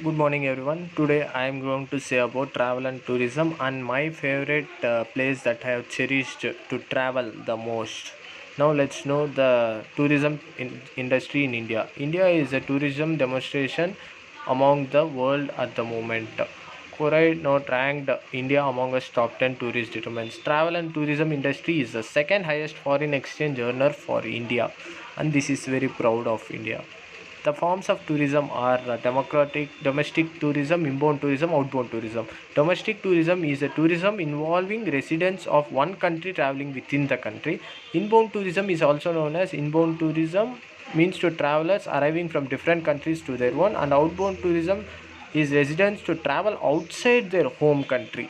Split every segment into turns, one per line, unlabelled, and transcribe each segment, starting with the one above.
Good morning, everyone. Today I am going to say about travel and tourism and my favorite place that I have cherished to travel the most. Now let's know the industry in India. India is a tourism demonstration among the world at the moment. Korai not ranked India among its top 10 tourist determinants. Travel and tourism industry is the second highest foreign exchange earner for India, and this is very proud of India. The forms of tourism are domestic tourism, inbound tourism, outbound tourism. Domestic tourism is a tourism involving residents of one country traveling within the country. Inbound tourism is also known as inbound tourism, means to travelers arriving from different countries to their own, and outbound tourism is residents to travel outside their home country.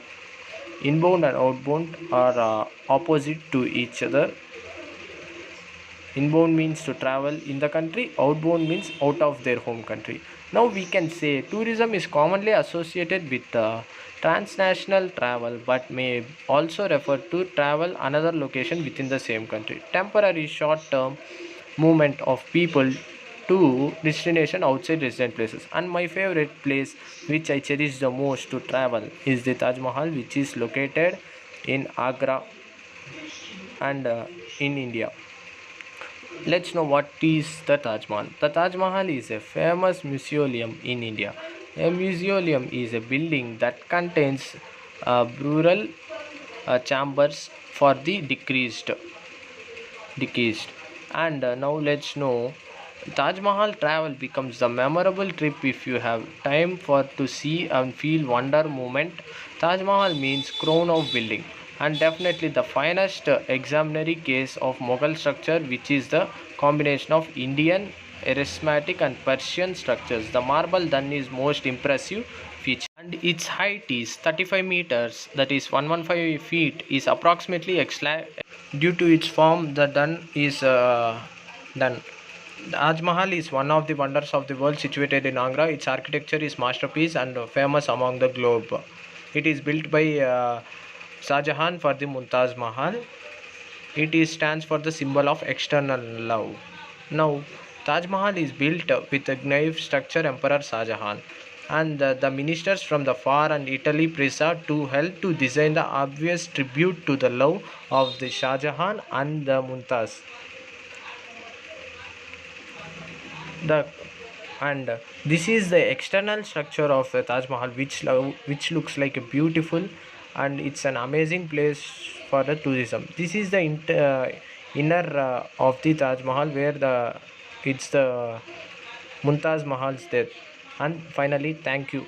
Inbound and outbound are opposite to each other. Inbound means to travel in the country, outbound means out of their home country. Now we can say tourism is commonly associated with transnational travel, but may also refer to travel another location within the same country. Temporary short term movement of people to destination outside resident places. And my favorite place which I cherish the most to travel is the Taj Mahal, which is located in Agra and in India. Let's know what is the Taj Mahal. The Taj Mahal is a famous mausoleum in India. A mausoleum is a building that contains burial chambers for the deceased. And now let's know Taj Mahal travel becomes the memorable trip if you have time for to see and feel wonder moment. Taj Mahal means crown of building and definitely the finest exemplary case of Mughal structure, which is the combination of Indian, aristmatic and Persian structures. The marble done is most impressive feature and its height is 35 meters, that is 115 feet, is approximately due to its form. The done is done. Taj Mahal is one of the wonders of the world situated in Agra. Its architecture is masterpiece and famous among the globe. It is built by Shah Jahan for the Mumtaz Mahal. It is stands for the symbol of external love. Now, Taj Mahal is built with a naive structure Emperor Shah Jahan and the ministers from the far and Italy Pisa to help to design the obvious tribute to the love of the Shah Jahan and the Mumtaz. The and this is the external structure of the Taj Mahal, which looks like a beautiful, and it's an amazing place for the tourism. This is the inner of the Taj Mahal, where it's the Mumtaz Mahal's death. And finally, thank you.